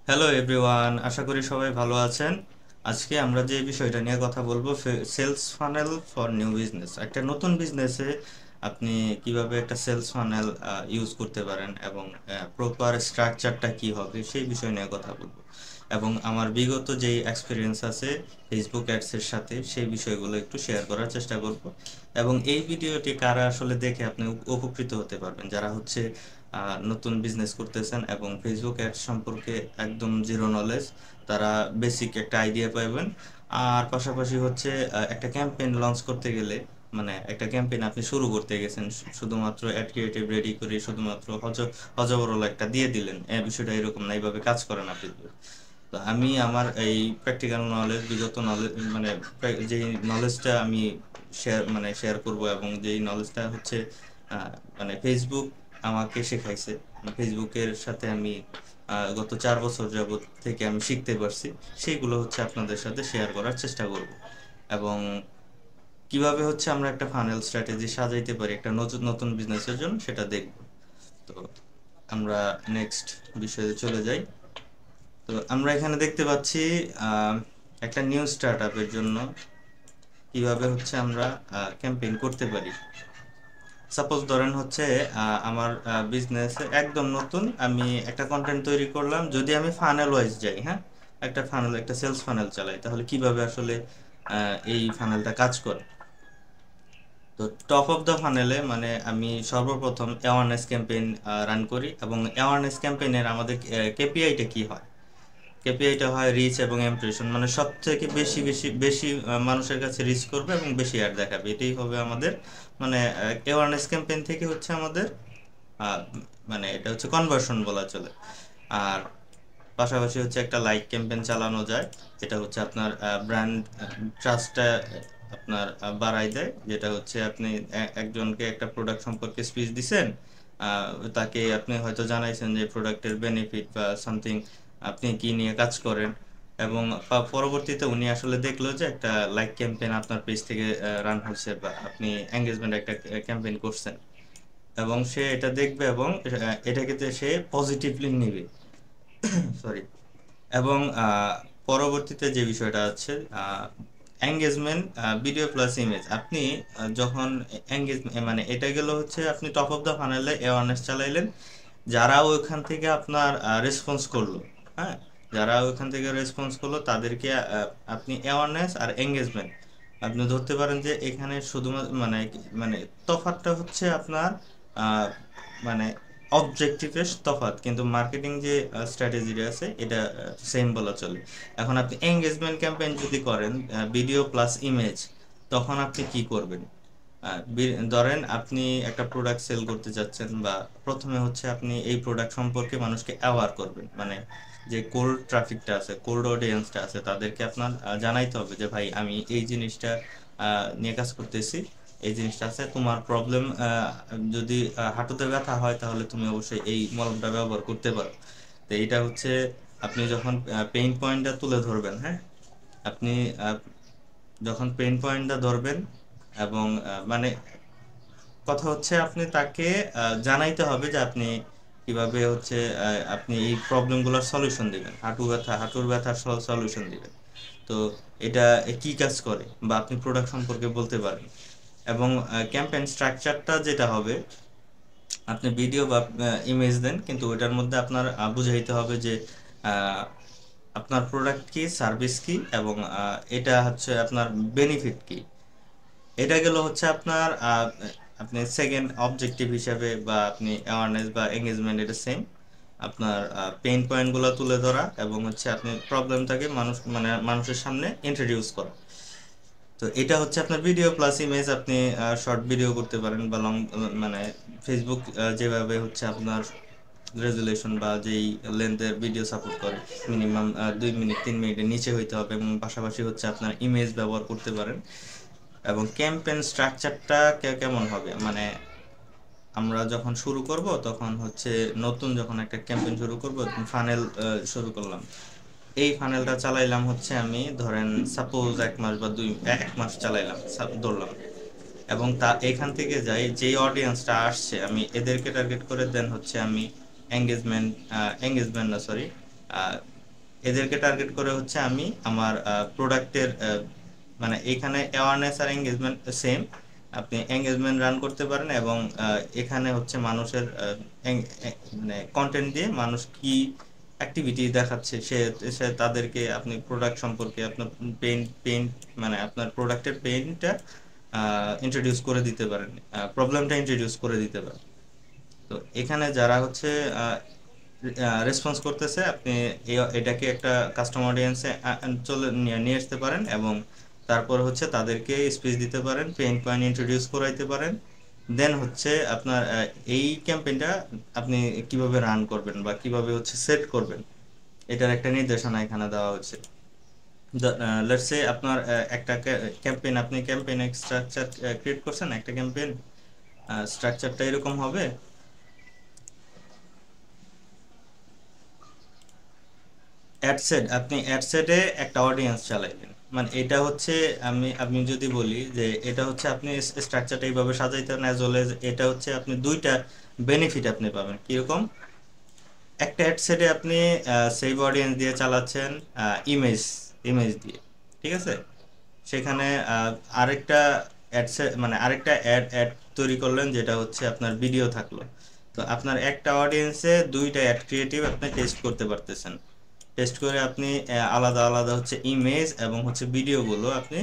Hello everyone, আশা করি সবাই ভালো আছেন। আজকে আমরা যে বিষয়টা নিয়ে কথা বলবো, sales funnel for new business. একটা নতুন বিজনেসে আপনি কিভাবে একটা সেলস ফানেল ইউজ করতে পারেন এবং প্রপার স্ট্রাকচারটা কি হবে সেই বিষয় নিয়ে কথা বলবো। এবং আমার বিগত যেই এক্সপিরিয়েন্স আছে ফেসবুক অ্যাডসের সাথে সেই বিষয়গুলো একটু শেয়ার করার চেষ্টা করব। এবং এই ভিডিওটি কারা আসলে দেখে আপনি উপকৃত হতে পারবেন, যারা হচ্ছে নতুন বিজনেস করতেছেন এবং ফেসবুক অ্যাড সম্পর্কে একদম জিরো নলেজ, তারা বেসিক একটা আইডিয়া পাবেন। আর পাশাপাশি হচ্ছে একটা ক্যাম্পেইন লঞ্চ করতে গেলে, মানে একটা ক্যাম্পেইন আপনি শুরু করতে গেছেন, শুধুমাত্র অ্যাড ক্রিয়েটিভ রেডি করে শুধুমাত্র হজবরল একটা দিয়ে দিলেন, এই বিষয়টা এরকম না, এইভাবে কাজ করে না ফেসবুক। তো আমি আমার এই প্র্যাকটিক্যাল নলেজ, বিগত নলেজ, মানে যেই নলেজটা আমি শেয়ার করব, এবং যেই নলেজটা হচ্ছে মানে ফেসবুক আমাকে শেখাইছে, ফেসবুকের সাথে আমি গত 4 বছর যাবত থেকে আমি শিখতে পারছি, সেইগুলো হচ্ছে আপনাদের সাথে শেয়ার করার চেষ্টা করব। এবং কিভাবে হচ্ছে আমরা একটা ফানেল স্ট্র্যাটেজি সাজাইতে পারি একটা নতুন নতুন বিজনেসের জন্য, সেটা দেখব। তো আমরা নেক্সট বিষয়ে চলে যাই। তো আমরা এখানে দেখতে পাচ্ছি আহ, একটা নিউ স্টার্ট আপের জন্য কিভাবে হচ্ছে আমরা ক্যাম্পেইন করতে পারি। সাপোজ ধরেন হচ্ছে আমার বিজনেস একদম নতুন, আমি একটা কন্টেন্ট তৈরি করলাম, যদি আমি ফানেল ওয়াইজ যাই, হ্যাঁ, একটা ফানেল, একটা সেলস ফানেল চালাই, তাহলে কিভাবে আসলে এই ফানেলটা কাজ করে। তো টপ অফ দ্য ফানেলে মানে আমি সর্বপ্রথম অ্যাওয়ারনেস ক্যাম্পেইন রান করি, এবং অ্যাওয়ারনেস ক্যাম্পেইনের আমাদের কেপিআইটা কি হয়? কেপিআইটা হয় রিচ এবং ইমপ্রেশন, মানে সব থেকে বেশি বেশি বেশি মানুষের কাছে রিচ করবে এবং বেশি অ্যাড দেখাবে, এটাই হবে আমাদের মানে অ্যাওয়ারনেস ক্যাম্পেইন থেকে হচ্ছে আমাদের আহ, মানে এটা হচ্ছে কনভার্সন বলা চলে। আর পাশাপাশি হচ্ছে একটা লাইক ক্যাম্পেইন চালানো যায়, যেটা হচ্ছে আপনার ব্র্যান্ড ট্রাস্টটা আপনার বাড়াই দেয়, যেটা হচ্ছে আপনি একজনকে একটা প্রোডাক্ট সম্পর্কে স্পিচ দিছেন, তাকে আপনি হয়তো জানাইছেন যে প্রোডাক্টের বেনিফিট বা সামথিং, আপনি কি নিয়ে কাজ করেন, এবং পরবর্তীতে উনি আসলে দেখলো যে একটা লাইক ক্যাম্পেইন আপনার পেজ থেকে রান হচ্ছে, বা আপনি এঙ্গেজমেন্ট একটা ক্যাম্পেইন করছেন, এবং সে এটা দেখবে এবং এটাকে সে পজিটিভলি নিবে, সরি। এবং পরবর্তীতে যে বিষয়টা আছে এঙ্গেজমেন্ট, ভিডিও প্লাস ইমেজ, আপনি যখন এঙ্গেজ, মানে এটা গেল হচ্ছে আপনি টপ অফ দ্য ফানেলে অ্যাওয়ারনেস চালাইলেন, যারা ওইখান থেকে আপনার রেসপন্স করলো, হ্যাঁ, যারা ওইখান থেকে রেসপন্স করলো তাদেরকে আপনি অ্যাওয়ারনেস আর এঙ্গেজমেন্ট, আপনি ধরতে পারেন যে এখানে শুধুমাত্র মানে মানে তফাৎটা হচ্ছে আপনার আহ, মানে অবজেক্টিভের তফাৎ, কিন্তু মার্কেটিং যে স্ট্র্যাটেজিটা আছে এটা সেম বলা চলে। এখন আপনি এঙ্গেজমেন্ট ক্যাম্পেইন যদি করেন ভিডিও প্লাস ইমেজ, তখন আপনি কি করবেন? ধরেন আপনি একটা প্রোডাক্ট সেল করতে যাচ্ছেন, বা প্রথমে হচ্ছে আপনি এই প্রোডাক্ট সম্পর্কে মানুষকে অ্যাওয়ার করবেন, মানে যে কোল্ড ট্রাফিকটা আছে, কোল্ড অডিয়েন্সটা আছে, তাদেরকে আপনার জানাইতে হবে যে ভাই আমি এই জিনিসটা নিয়ে কাজ করতেছি, এই জিনিসটা আছে, তোমার প্রবলেম যদি হাঁটুতে ব্যথা হয় তাহলে তুমি অবশ্যই এই মলমটা ব্যবহার করতে পারো। তো এইটা হচ্ছে আপনি যখন পেইন পয়েন্টটা তুলে ধরবেন, হ্যাঁ, আপনি আহ, যখন পেইন পয়েন্টটা ধরবেন, এবং মানে কথা হচ্ছে আপনি তাকে জানাইতে হবে যে আপনি কিভাবে হচ্ছে আপনি এই প্রবলেমগুলোর সলিউশন দিবেন, হাঁটুর ব্যথার সলিউশন দিবেন। তো এটা কি কাজ করে, বা আপনি প্রোডাক্ট সম্পর্কে বলতে পারেন। এবং ক্যাম্পেইন স্ট্রাকচারটা যেটা হবে, আপনি ভিডিও বা ইমেজ দেন, কিন্তু ওইটার মধ্যে আপনার বুঝাইতে হবে যে আহ, আপনার প্রোডাক্ট কি, সার্ভিস কি, এবং এটা হচ্ছে আপনার বেনিফিট কি। এটা গেল হচ্ছে আপনার আপনি সেকেন্ড অবজেক্টিভ হিসেবে, বা আপনি অ্যাওয়ারনেস বা এঙ্গেজমেন্ট, এটা সেম। আপনার পেইন পয়েন্টগুলো তুলে ধরা, এবং হচ্ছে আপনি প্রবলেমটাকে মানুষের সামনে ইন্ট্রোডিউস করা। তো এটা হচ্ছে আপনার ভিডিও প্লাস ইমেজ, আপনি শর্ট ভিডিও করতে পারেন বা লং, মানে ফেসবুক যেভাবে হচ্ছে আপনার রেজুলেশন বা যেই লেন্থের ভিডিও সাপোর্ট করে, মিনিমাম 2 মিনিট 3 মিনিটের নিচে হইতে হবে, এবং পাশাপাশি হচ্ছে আপনার ইমেজ ব্যবহার করতে পারেন। এবং ক্যাম্পেইন স্ট্রাকচারটা কেমন হবে, মানে আমরা যখন শুরু করব তখন হচ্ছে নতুন যখন একটা ক্যাম্পেইন শুরু করব, ফানেল শুরু করলাম, এই ফানেলটা চালাইলাম হচ্ছে আমি ধরেন সাপোজ 1 মাস বা 1 মাস চালাইলাম, ধরলাম, এবং তা এখান থেকে যাই যেই অডিয়েন্সটা আসছে আমি এদেরকে টার্গেট করে দেন হচ্ছে আমি এঙ্গেজমেন্ট, এঙ্গেজমেন্ট না সরি, এদেরকে টার্গেট করে হচ্ছে আমি আমার প্রোডাক্টের মানে এখানে অ্যাওয়ারনেস আর এঙ্গেজমেন্ট সেম। আপনি এঙ্গেজমেন্ট রান করতে পারেন এবং এখানে হচ্ছে মানুষের মানে কন্টেন্ট দিয়ে মানুষ কি অ্যাক্টিভিটি দেখাচ্ছে সে তাদেরকে আপনি প্রোডাক্ট সম্পর্কে আপনার পেইন্ট মানে আপনার প্রোডাক্টের পেইন্টটা ইন্ট্রোডিউস করে দিতে পারেন, প্রবলেমটা ইন্ট্রোডিউস করে দিতে পারেন। তো এখানে যারা হচ্ছে রেসপন্স করতেছে আপনি এটাকে একটা কাস্টমার অডিয়েন্সে চলে নিয়ে নিয়ে আসতে পারেন এবং তারপর হচ্ছে তাদেরকে স্পিচ দিতে পারেন, পেইন পয়েন্ট ইন্ট্রোডিউস করাইতে পারেন। দেন হচ্ছে আপনার এই ক্যাম্পেইনটা আপনি কিভাবে রান করবেন বা কিভাবে হচ্ছে সেট করবেন এটার একটা নির্দেশনা এখানে দেওয়া হচ্ছে। লেটস সে আপনার একটা ক্যাম্পেইন, আপনি ক্যাম্পেইন স্ট্রাকচার ক্রিয়েট করছেন। একটা ক্যাম্পেইন স্ট্রাকচারটা এরকম হবে। অ্যাডসেট, আপনি অ্যাডসেটে একটা অডিয়েন্স চালাইবেন, মানে এটা হচ্ছে আমি যদি বলি যে এটা হচ্ছে আপনি স্ট্রাকচারটা এইভাবে সাজাইতে না চলে, এটা হচ্ছে আপনি দুইটা বেনিফিট আপনি পাবেন। কিরকম? একটা অ্যাডসেটে আপনি সেভ অডিয়েন্স দিয়ে চালাচ্ছেন, ইমেজ ইমেজ দিয়ে, ঠিক আছে। সেখানে আরেকটা অ্যাডসেট মানে আরেকটা অ্যাড তৈরি করলেন যেটা হচ্ছে আপনার ভিডিও থাকলো। তো আপনার একটা অডিয়েন্সে দুইটা অ্যাড ক্রিয়েটিভ আপনি টেস্ট করতে পারতেছেন। টেস্ট করে আপনি আলাদা আলাদা হচ্ছে ইমেজ এবং হচ্ছে ভিডিওগুলো আপনি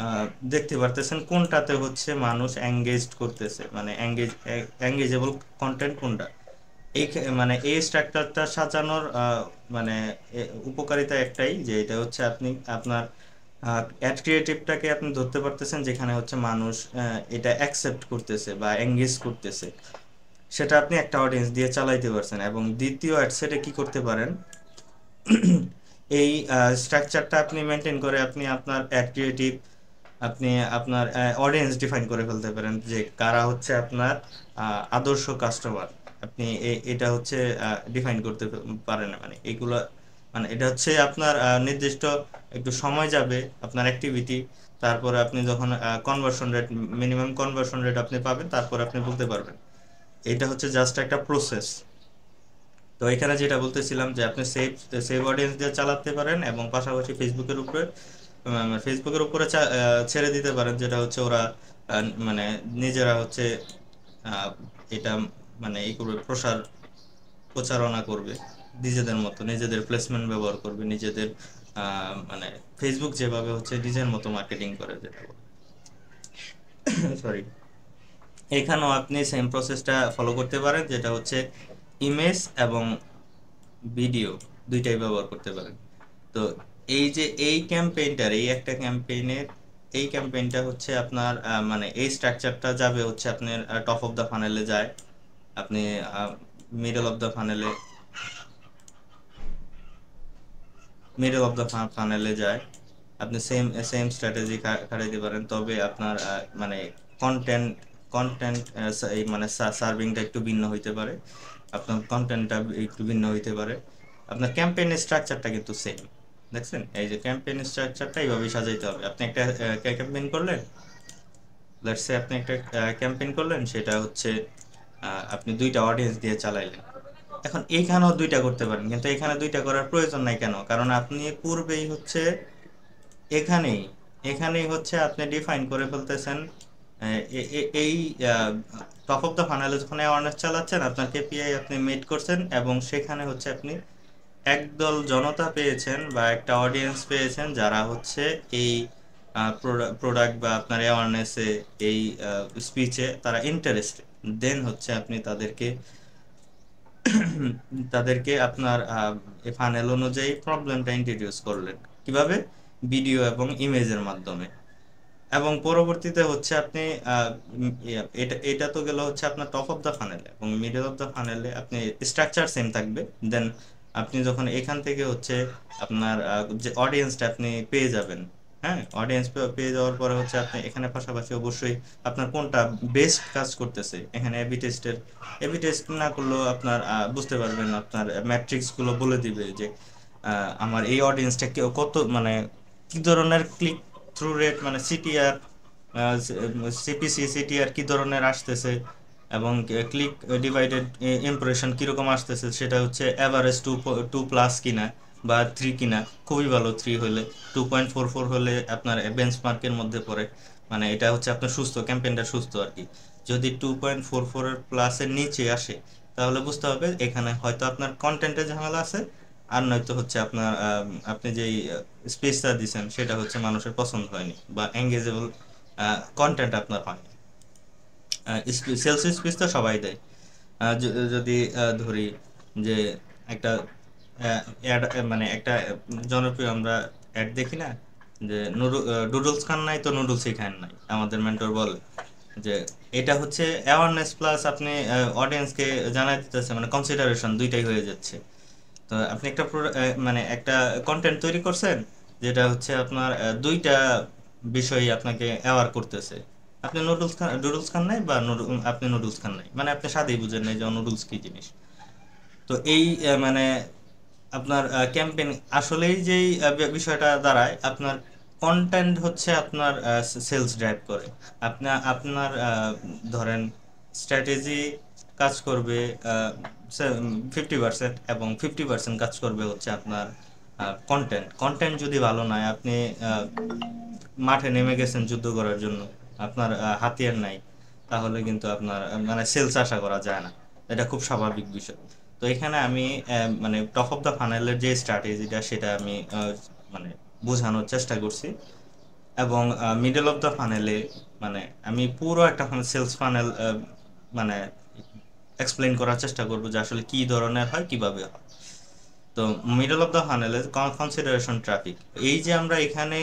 আহ, দেখতে পারতেছেন কোনটাতে হচ্ছে মানুষ এঙ্গেজড করতেছে, মানে এঙ্গেজেবল কন্টেন্ট কোনটা। মানে এই স্ট্রাকচারটা সাজানোর মানে উপকারিতা একটাই যে এটা হচ্ছে আপনি আপনার অ্যাড ক্রিয়েটিভটাকে আপনি ধরতে পারতেছেন যেখানে হচ্ছে মানুষ এটা অ্যাকসেপ্ট করতেছে বা এঙ্গেজ করতেছে, সেটা আপনি একটা অডিয়েন্স দিয়ে চালাইতে পারছেন। এবং দ্বিতীয় অ্যাডসেটে কি করতে পারেন, এই স্ট্রাকচারটা আপনি মেনটেন করে আপনি আপনার অ্যাড ক্রিয়েটিভ, আপনি আপনার অডিয়েন্স ডিফাইন করে ফেলতে পারেন যে কারা হচ্ছে আপনার আদর্শ কাস্টমার। আপনি এটা হচ্ছে ডিফাইন করতে পারেন, মানে এইগুলো মানে এটা হচ্ছে আপনার নির্দিষ্ট একটু সময় যাবে আপনার অ্যাক্টিভিটি, তারপরে আপনি যখন conversion rate, minimum conversion rate আপনি পাবেন, তারপর আপনি বলতে পারবেন। এটা হচ্ছে জাস্ট একটা প্রসেস। তো এখানে যেটা বলতেছিলাম যে আপনি সেভ সেভ অডিয়েন্স দিয়ে চালাতে পারেন এবং পাশাপাশি ফেসবুকের উপরে ছেড়ে দিতে পারেন, যেটা হচ্ছে ওরা মানে নিজেরা হচ্ছে আহ, এটা মানে এই করবে, প্রচারণা করবে নিজেদের মতো, নিজেদের প্লেসমেন্ট ব্যবহার করবে, নিজেদের মানে ফেসবুক যেভাবে হচ্ছে নিজের মতো মার্কেটিং করে, যেটা সরি, এখানেও আপনি সেম প্রসেসটা ফলো করতে পারেন, যেটা হচ্ছে ইমেজ এবং ভিডিও দুইটাই ব্যবহার করতে পারেন। তো এই যে এই ক্যাম্পেইনটার এই একটা ক্যাম্পেইনের এই ক্যাম্পেইনটা হচ্ছে আপনার মানে এই স্ট্রাকচারটা যাবে হচ্ছে আপনার টপ অফ দ্য ফানেলে যায়, আপনি মিডল অফ দ্য ফানেলে ফানেলে যায়, আপনি সেম সেম স্ট্র্যাটেজি খাটাইতে পারেন। তবে আপনার মানে কন্টেন্ট কন্টেন্ট এই মানে সার্ভিংটা একটু ভিন্ন হইতে পারে, আপনার কন্টেন্টটা একটু ভিন্ন হইতে পারে। আপনার ক্যাম্পেইনের স্ট্রাকচারটা কিন্তু সেম। দেখছেন, এই যে ক্যাম্পেইনের স্ট্রাকচারটা এইভাবেই সাজাইতে হবে। আপনি একটা ক্যাম্পেইন করলেন, লেটস সে আপনি একটা ক্যাম্পেইন করলেন, সেটা হচ্ছে আপনি দুইটা অডিয়েন্স দিয়ে চালাইলেন। এখন এইখানেও দুইটা করতে পারেন, কিন্তু এখানে দুইটা করার প্রয়োজন নাই। কেন? কারণ আপনি পূর্বেই হচ্ছে এখানেই এখানেই হচ্ছে আপনি ডিফাইন করে ফেলতেছেন এই টপ অফ দ্য ফানেলে যখন অ্যাওয়ারনেস চালাচ্ছেন আপনার কেপিআই আপনি মিট করছেন এবং সেখানে হচ্ছে আপনি একদল জনতা পেয়েছেন বা একটা অডিয়েন্স পেয়েছেন যারা হচ্ছে এই প্রোডাক্ট বা আপনার অ্যাওয়ারনেসে, এই স্পিচে তারা ইন্টারেস্টেড। দেন হচ্ছে আপনি তাদেরকে আপনার ফানেল অনুযায়ী প্রবলেমটা ইন্ট্রোডিউস করলেন। কিভাবে? ভিডিও এবং ইমেজের মাধ্যমে। এবং পরবর্তীতে হচ্ছে আপনি এটা এটা তো গেল হচ্ছে আপনার টপ অফ দ্য ফানেলে, এবং মিডল অফ দ্য ফানেলে আপনি স্ট্রাকচার সেম থাকবে। দেন আপনি যখন এখান থেকে হচ্ছে আপনার যে অডিয়েন্সটা আপনি পেয়ে যাবেন, হ্যাঁ, অডিয়েন্স পেয়ে যাওয়ার পরে হচ্ছে আপনি এখানে পাশাপাশি অবশ্যই আপনার কোনটা বেস্ট কাজ করতেছে, এখানে এবি টেস্ট না করলেও আপনার বুঝতে পারবেন, আপনার ম্যাট্রিক্স গুলো বলে দিবে যে আমার এই অডিয়েন্সটা কত, মানে কি ধরনের ক্লিক থ্রু রেট, মানে সিটিআর, সিটিআর কি ধরনের আসতেছে, এবং ক্লিক ডিভাইডেড ইমপ্রেশন কিরকম আসতেছে, সেটা হচ্ছে এভারেজ 2+ কিনা বা 3 কিনা খুবই ভালো। 3 হলে 2.44 হলে আপনার বেঞ্চমার্কের মধ্যে পড়ে, মানে এটা হচ্ছে আপনার সুস্থ, ক্যাম্পেইনটা সুস্থ আর কি। যদি 2.44 এর প্লাসের নিচে আসে তাহলে বুঝতে হবে এখানে হয়তো আপনার কন্টেন্টের ঝামেলা আছে, আর নয়তো হচ্ছে আপনার আপনি যেই স্পেসটা দিছেন সেটা হচ্ছে মানুষের পছন্দ হয়নি বা এঙ্গেজেবল কন্টেন্ট আপনার হয়নি। সেলস স্পিচ তো সবাই দেয়। যদি ধরি যে একটা অ্যাড, মানে একটা জনপ্রিয় আমরা অ্যাড দেখি না, যে নুডলস খান নাই তো নুডলসই খান নাই, আমাদের মেন্টর বলে যে এটা হচ্ছে অ্যাওয়ারনেস প্লাস আপনি অডিয়েন্সকে জানাই দিতেছে, মানে কনসিডারেশন দুইটাই হয়ে যাচ্ছে। তো আপনি একটা মানে একটা কন্টেন্ট তৈরি করছেন যেটা হচ্ছে আপনার দুইটা বিষয় আপনাকে অ্যাওয়ার করতেছে। আপনি নুডলস খান নাই বা আপনি নুডলস খান নাই, মানে আপনি স্বাদেই বুঝেন নাই যে নুডলস কি জিনিস। তো এই মানে আপনার ক্যাম্পেইন আসলেই যেই বিষয়টা দাঁড়ায়, আপনার কন্টেন্ট হচ্ছে আপনার সেলস ড্রাইভ করে। আপনার ধরেন স্ট্র্যাটেজি কাজ করবে 50%, এবং 50% কাজ করবে হচ্ছে আপনার কন্টেন্ট। কন্টেন্ট যদি ভালো নয়, আপনি আহ, মাঠে নেমে গেছেন যুদ্ধ করার জন্য, আপনার হাতিয়ার নাই, তাহলে কিন্তু আপনার মানে সেলস আশা করা যায় না। এটা খুব স্বাভাবিক বিষয়। তো এখানে আমি মানে টপ অফ দ্য ফানেলের যে স্ট্র্যাটেজিটা সেটা আমি মানে বোঝানোর চেষ্টা করছি, এবং মিডল অফ দ্য ফানেলে মানে আমি পুরো একটা সেলস ফানেল মানে এক্সপ্লেইন করার চেষ্টা করবো যে আসলে কি ধরনের হয়, কিভাবে হয়। তো মিডল অফ দ্য ফানেলে কনসিডারেশন ট্রাফিক, এই যে আমরা এখানে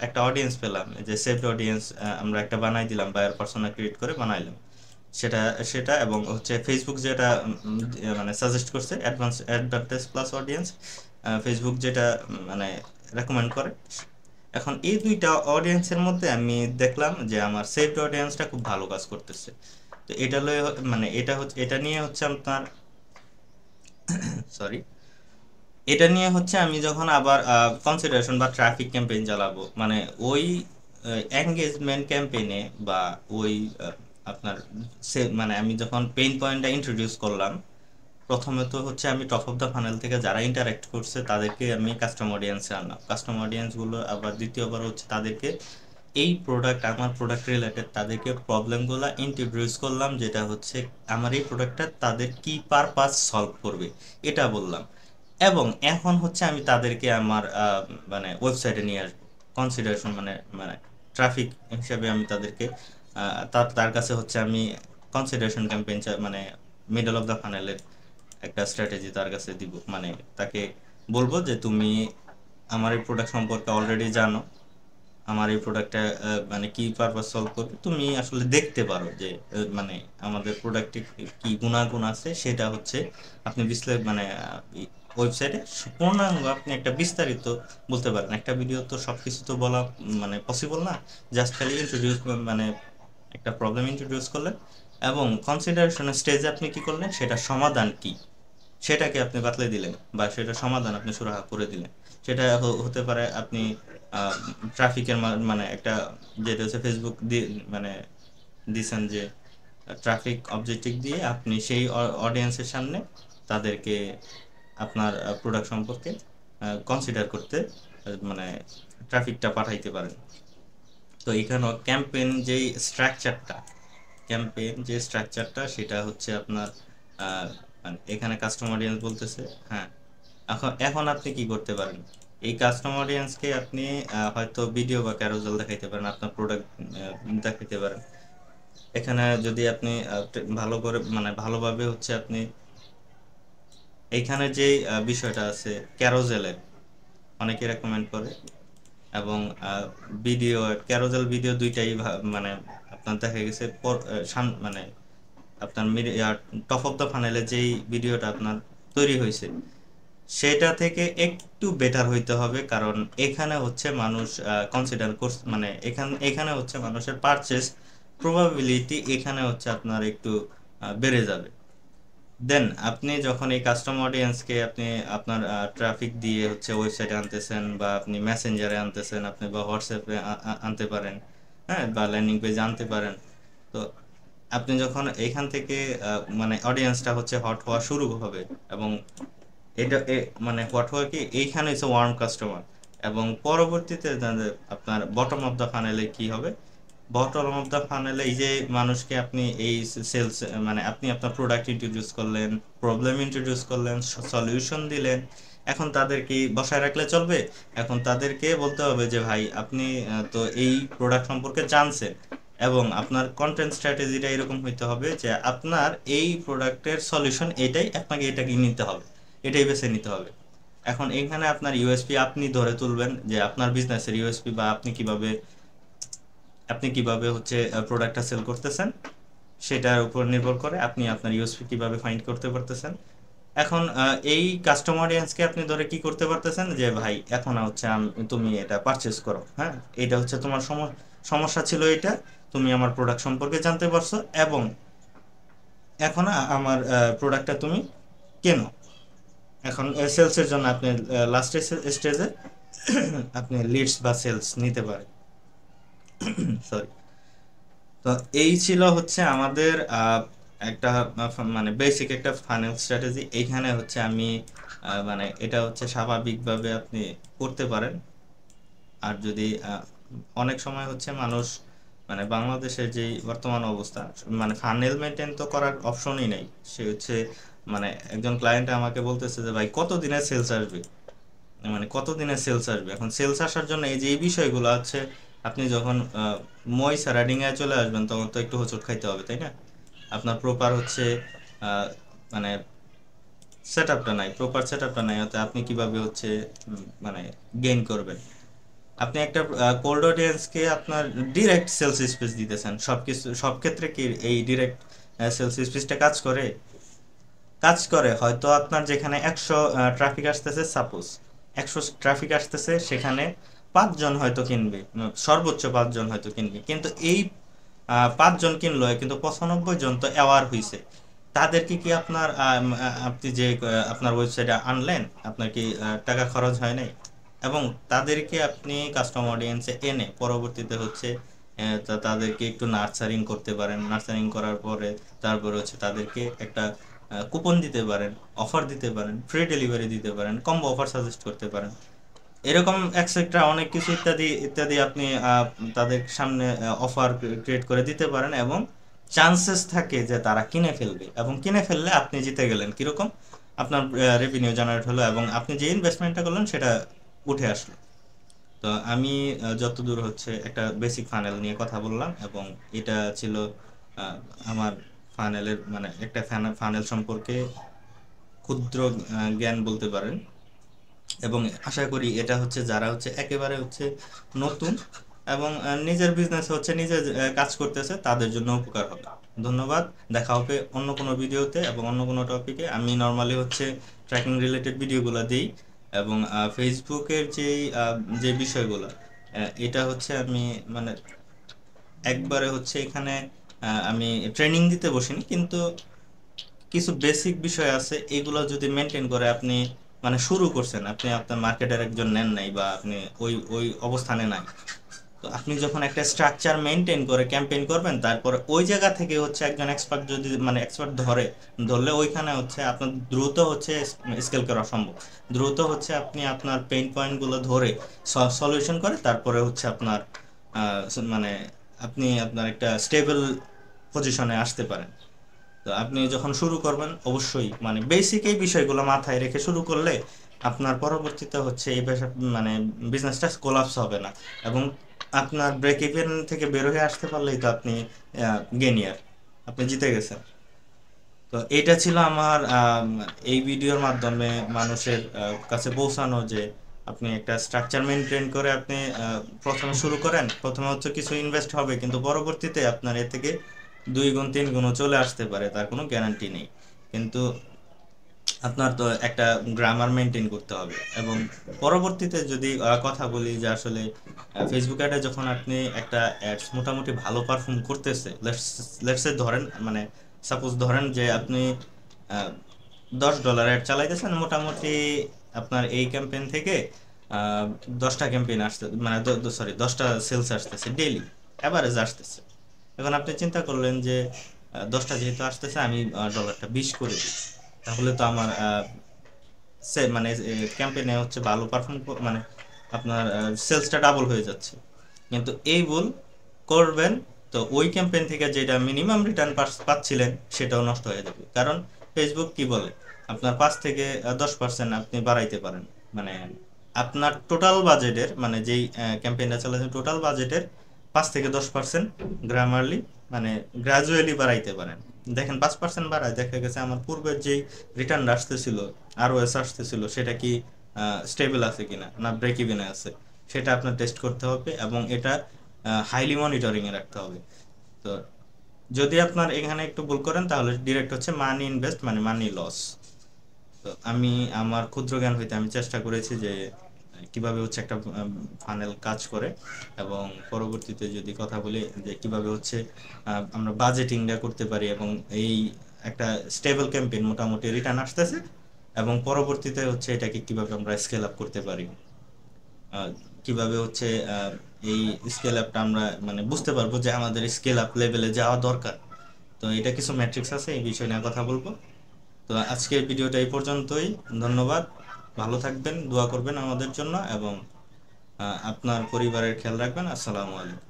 একটা অডিয়েন্স পেলাম, যে সেভড অডিয়েন্স আমরা একটা বানাই দিলাম, বায়ার পার্সোনা ক্রিয়েট করে বানাইলাম, সেটা সেটা এবং হচ্ছে ফেসবুক যেটা মানে সাজেস্ট করছে advance advantage plus audience, Facebook যেটা মানে রেকমেন্ড করে। এখন এই দুইটা অডিয়েন্সের মধ্যে আমি দেখলাম যে আমার সেভড অডিয়েন্সটা খুব ভালো কাজ করতেছে। তো এটা লয়ে মানে এটা হচ্ছে, এটা নিয়ে হচ্ছে আপনার সরি, এটা নিয়ে হচ্ছে আমি যখন আবার কনসিডারেশন বা ট্রাফিক ক্যাম্পেইন চালাবো, মানে ওই এঙ্গেজমেন্ট ক্যাম্পেইনে বা ওই আপনার মানে আমি যখন পেইন পয়েন্টটা ইন্ট্রোডিউস করলাম, প্রথমে তো হচ্ছে আমি টপ অফ দ্য ফানেল থেকে যারা ইন্টারাক্ট করছে তাদেরকে আমি কাস্টম অডিয়েন্সে আনলাম। কাস্টম অডিয়েন্সগুলো আবার দ্বিতীয়বার হচ্ছে তাদেরকে এই প্রোডাক্ট, আমার প্রোডাক্ট রিলেটেড তাদেরকে প্রবলেমগুলো ইন্ট্রোডিউস করলাম, যেটা হচ্ছে আমার এই প্রোডাক্টটা তাদের কি পারপাস সলভ করবে এটা বললাম। এবং এখন হচ্ছে আমি তাদেরকে আমার মানে ওয়েবসাইটে নিয়ে আসবো কনসিডারেশন, মানে মানে ট্রাফিক হিসেবে আমি তাদেরকে তার তার কাছে হচ্ছে আমি কনসিডারেশন ক্যাম্পেইন মানে মিডল অফ দ্য ফানেলের একটা স্ট্র্যাটেজি তার কাছে দিব, মানে তাকে বলবো যে তুমি আমার এই প্রোডাক্ট সম্পর্কে অলরেডি জানো, আমার এই প্রোডাক্টটা মানে কি পারপাস সলভ করবে, তুমি আসলে দেখতে পারো যে মানে আমাদের প্রোডাক্টে কি গুণাগুণ আছে, সেটা হচ্ছে আপনি মানে ওয়েবসাইটে পূর্ণাঙ্গ আপনি একটা বিস্তারিত বলতে পারেন। একটা ভিডিও তো সবকিছু তো বলা মানে পসিবল না। জাস্ট খালি ইন্ট্রোডিউস, মানে একটা প্রবলেম ইন্ট্রোডিউস করলেন, এবং কনসিডারেশন স্টেজে আপনি কি করলেন, সেটা সমাধান কি সেটাকে আপনি বাতলে দিলেন, বা সেটা সমাধান আপনি সুরাহা করে দিলেন। সেটা হতে পারে আপনি ট্রাফিকের মানে একটা, যেটা হচ্ছে ফেসবুক দিয়ে মানে দিছেন যে ট্রাফিক অবজেক্টিভ দিয়ে আপনি সেই অডিয়েন্সের সামনে তাদেরকে আপনার প্রোডাক্ট সম্পর্কে কনসিডার করতে মানে ট্রাফিকটা পাঠাইতে পারেন। তো এখানেও ক্যাম্পেইন যে স্ট্রাকচারটা সেটা হচ্ছে আপনার মানে এখানে কাস্টমার অডিয়েন্স বলতেছে। হ্যাঁ, এখন এখন আপনি কি করতে পারেন, এই কাস্টমার অডিয়েন্সকে আপনি হয়তো ভিডিও বা ক্যারোসেল দেখাইতে পারেন, আপনার প্রোডাক্ট দেখাইতে পারেন। এখানে যদি আপনি ভালো করে মানে ভালোভাবে হচ্ছে আপনি এইখানে যে বিষয়টা আছে ক্যারোসেলের, অনেকে রেকমেন্ড করে, এবং ভিডিও ক্যারোসেল ভিডিও দুইটাই মানে আপনার দেখা গেছে মানে আপনার টপ অফ দ্য ফানেলে যেই ভিডিওটা আপনার তৈরি হয়েছে সেটা থেকে একটু বেটার হইতে হবে, কারণ এখানে হচ্ছে মানুষ কনসিডার করছে, মানে এখানে হচ্ছে মানুষের পারচেস প্রবাবিলিটি এখানে হচ্ছে আপনার একটু বেড়ে যাবে। দেন আপনি যখন এই কাস্টম অডিয়েন্সকে আপনি আপনার ট্রাফিক দিয়ে হচ্ছে ওয়েবসাইটে আনতেছেন, বা আপনি মেসেঞ্জারে আনতেছেন, আপনি বা হোয়াটসঅ্যাপে আনতে পারেন, হ্যাঁ, বা ল্যান্ডিং পেজে আনতে পারেন। তো আপনি যখন এইখান থেকে মানে অডিয়েন্সটা হচ্ছে হট হওয়া শুরু হবে, এবং এটা মানে হোয়াট হয় কি, এইখানে হচ্ছে ওয়ার্ম কাস্টমার, এবং পরবর্তীতে আপনার বটম অফ দ্য ফানেলে কি হবে, বটম অফ দ্য ফানেলে এই যে মানুষকে আপনি এই সেলস মানে আপনি আপনার প্রোডাক্ট ইন্ট্রোডিউস করলেন, প্রবলেম ইন্ট্রোডিউস করলেন, সলিউশন দিলেন, এখন তাদের কি বসায় রাখলে চলবে? এখন তাদেরকে বলতে হবে যে ভাই আপনি তো এই প্রোডাক্ট সম্পর্কে জানছেন, এবং আপনার কন্টেন্ট স্ট্র্যাটেজিটা এরকম হইতে হবে যে আপনার এই প্রোডাক্টের সলিউশন এটাই, আপনাকে এটাকে নিতে হবে, এটাই বেছে নিতে হবে। এখন এখানে আপনার ইউএসপি আপনি ধরে তুলবেন, যে আপনার বিজনেসের ইউএসপি, বা আপনি কিভাবে হচ্ছে প্রোডাক্টটা সেল করতেছেন, সেটার উপর নির্ভর করে আপনি আপনার ইউএসপি কিভাবে ফাইন্ড করতে পারতেছেন। এখন এই কাস্টমার অডিয়েন্সকে আপনি ধরে কি করতে পারতেছেন, যে ভাই এখন হচ্ছে তুমি এটা পারচেস করো, হ্যাঁ, এটা হচ্ছে তোমার সমস্যা ছিল এটা, তুমি আমার প্রোডাক্ট সম্পর্কে জানতে পারছো, এবং এখন আমার প্রোডাক্টটা তুমি কেনো। এখন সেলসের জন্য আপনি লাস্ট স্টেজে আপনি লিডস বা সেলস নিতে পারেন। সরি। তো এই ছিল হচ্ছে আমাদের একটা মানে বেসিক একটা ফাইন্যান্স স্ট্র্যাটেজি। এইখানে হচ্ছে আমি মানে এটা হচ্ছে স্বাভাবিকভাবে আপনি করতে পারেন। আর যদি অনেক সময় হচ্ছে মানুষ, মানে বাংলাদেশের যেই বর্তমান অবস্থা, মানে ফানেল মেনটেন তো করার অপশনই নেই। সে হচ্ছে মানে একজন ক্লায়েন্ট আমাকে বলতেছে যে ভাই কতদিনে সেলস আসবে, মানে কতদিনে সেলস আসবে। এখন সেলস আসার জন্য এই যে এই বিষয়গুলো আছে, আপনি যখন মই সারা ডিঙায় চলে আসবেন তখন তো একটু হোঁচট খাইতে হবে, তাই না? আপনার প্রপার হচ্ছে আহ, মানে সেট আপটা নাই, অর্থাৎ আপনি কিভাবে হচ্ছে মানে গেইন করবেন। আপনি একটা কোল্ড অডিয়েন্সকে আপনার ডিরেক্ট সেলস স্পেস দিতেছেন, সব ক্ষেত্রে কি এই ডিরেক্ট সেলস স্পেসটা কাজ করে হয়তো আপনার যেখানে 100 ট্রাফিক আসতেছে, সাপোজ 100 ট্রাফিক আসতেছে, সেখানে 5 জন হয়তো কিনবে, সর্বোচ্চ 5 জন হয়তো কিনবে, কিন্তু এই 5 জন কিনলো, কিন্তু 95 জন তো অ্যাওয়ার হইছে। তাদেরকে কি আপনার আপনি যে আপনার ওয়েবসাইটে আনলেন, আপনার কি টাকা খরচ হয় নাই? এবং তাদেরকে আপনি কাস্টমার অডিয়েন্সে এনে পরবর্তীতে হচ্ছে তাদেরকে একটু নার্চারিং করতে পারেন। নার্চারিং করার পরে তারপরে হচ্ছে তাদেরকে একটা কুপন দিতে পারেন, অফার দিতে পারেন, ফ্রি ডেলিভারি দিতে পারেন, কম্বো অফার সাজেস্ট করতে পারেন, এরকম এক্সেট্রা অনেক কিছু ইত্যাদি ইত্যাদি আপনি তাদের সামনে অফার ক্রিয়েট করে দিতে পারেন, এবং চান্সেস থাকে যে তারা কিনে ফেলবে, এবং কিনে ফেললে আপনি জিতে গেলেন। কিরকম? আপনার রেভিনিউ জেনারেট হলো, এবং আপনি যে ইনভেস্টমেন্টটা করলেন সেটা উঠে আসলো। তো আমি যতদূর হচ্ছে একটা বেসিক ফানেল নিয়ে কথা বললাম, এবং এটা ছিল আহ, আমার ফানেলের মানে একটা ফানেল সম্পর্কে ক্ষুদ্র জ্ঞান বলতে পারেন। এবং আশা করি এটা হচ্ছে যারা হচ্ছে একেবারে হচ্ছে নতুন, এবং নিজের বিজনেস হচ্ছে নিজে কাজ করতেছে, তাদের জন্য উপকার হবে। ধন্যবাদ। দেখা হবে অন্য কোনো ভিডিওতে এবং অন্য কোনো টপিকে। আমি নর্মালি হচ্ছে ট্র্যাকিং রিলেটেড ভিডিওগুলো দিই, এবং ফেসবুকের যে বিষয়গুলো, এটা হচ্ছে আমি মানে একবারে হচ্ছে এখানে আমি ট্রেনিং দিতে বসিনি, কিন্তু কিছু বেসিক বিষয় আছে, এগুলো যদি মেনটেন করে আপনি মানে শুরু করছেন, আপনি আপনার মার্কেটের একজন নেন নাই, বা আপনি ওই ওই অবস্থানে নাই, তো আপনি যখন একটা স্ট্রাকচার মেনটেন করে ক্যাম্পেইন করবেন, তারপরে ওই জায়গা থেকে হচ্ছে একজন এক্সপার্ট যদি মানে এক্সপার্ট ধরলে ওইখানে হচ্ছে আপনার দ্রুত হচ্ছে স্কেল করা সম্ভব। দ্রুত হচ্ছে আপনি আপনার পেইন পয়েন্টগুলো ধরে সলিউশন করে তারপরে হচ্ছে আপনার মানে আপনি আপনার একটা স্টেবল পজিশনে আসতে পারেন। তো আপনি যখন শুরু করবেন অবশ্যই মানে বেসিক এই বিষয়গুলো মাথায় রেখে শুরু করলে আপনার পরবর্তীতে হচ্ছে এই মানে বিজনেসটা কোলাপস হবে না, এবং আপনার ব্রেক ইভেন থেকে বের হয়ে আসতে পারলেই তো আপনি গেনিয়ার, আপনি জিতে গেছেন। তো এটা ছিল আমার এই ভিডিওর মাধ্যমে মানুষের কাছে পৌঁছানো, যে আপনি একটা স্ট্রাকচার মেনটেন করে আপনি প্রথমে শুরু করেন, প্রথমে হচ্ছে কিছু ইনভেস্ট হবে, কিন্তু পরবর্তীতে আপনার এ থেকে 2 গুণ 3 গুণও চলে আসতে পারে, তার কোনো গ্যারান্টি নেই। কিন্তু আপনার তো একটা গ্রামার মেনটেন করতে হবে। এবং পরবর্তীতে যদি কথা বলি যে আসলে ফেসবুক অ্যাডে যখন আপনি একটা অ্যাডস মোটামুটি ভালো পারফর্ম করতেছে, লেটসে ধরেন মানে সাপোজ ধরেন যে আপনি $10 অ্যাড চালাইতেছেন, মোটামুটি আপনার এই ক্যাম্পেইন থেকে 10টা ক্যাম্পেইন আসতে মানে সরি 10টা সেলস আসতেছে ডেইলি, অ্যাভারেজ আসতেছে। এখন আপনি চিন্তা করলেন যে 10টা যেহেতু আসতেছে, আমি ডলারটা 20 করে দিই, তাহলে তো আমার মানে ক্যাম্পেইনে হচ্ছে ভালো পারফর্ম, মানে আপনার সেলসটা ডাবল হয়ে যাচ্ছে, কিন্তু এই ভুল করবেন তো ওই ক্যাম্পেইন থেকে যেটা মিনিমাম রিটার্ন পাচ্ছিলেন সেটাও নষ্ট হয়ে যাবে। কারণ ফেসবুক কি বলে, আপনার 5 থেকে 10% আপনি বাড়াইতে পারেন, মানে আপনার টোটাল বাজেটের, মানে যেই ক্যাম্পেইনটা চালাচ্ছেন টোটাল বাজেটের 5 থেকে 10% গ্রামারলি, মানে গ্রাজুয়ালি বাড়াইতে পারেন। দেখেন 5% বাড়ায় দেখা গেছে আমার পূর্বের যেই রিটার্ন আসতেছিল, আর ওএস আসতেছিল, সেটা কি স্টেবল আছে কিনা না ব্রেক ইভেনে আছে, সেটা আপনার টেস্ট করতে হবে এবং এটা হাইলি মনিটরিং এ রাখতে হবে। তো যদি আপনার এখানে একটু ভুল করেন তাহলে ডিরেক্ট হচ্ছে মানি ইনভেস্ট, মানে মানি লস। তো আমি আমার ক্ষুদ্র জ্ঞান হইতে আমি চেষ্টা করেছি যে কিভাবে হচ্ছে একটা ফানেল কাজ করে, এবং পরবর্তীতে যদি কথা বলি যে কিভাবে হচ্ছে আমরা বাজেটিংটা করতে পারি, এবং এই একটা স্টেবল ক্যাম্পেইন মোটামুটি রিটার্ন আসতেছে, এবং পরবর্তীতে হচ্ছে এটাকে কিভাবে আমরা স্কেল আপ করতে পারি, আহ, কিভাবে হচ্ছে এই স্কেল আপটা আমরা মানে বুঝতে পারবো যে আমাদের স্কেল আপ লেভেলে যাওয়া দরকার। তো এটা কিছু ম্যাট্রিক্স আছে, এই বিষয় নিয়ে কথা বলবো। তো আজকের ভিডিওটা এই পর্যন্তই। ধন্যবাদ। ভালো থাকবেন, দোয়া করবেন আমাদের জন্য, এবং আপনার পরিবারের খেয়াল রাখবেন। আসসালামু আলাইকুম।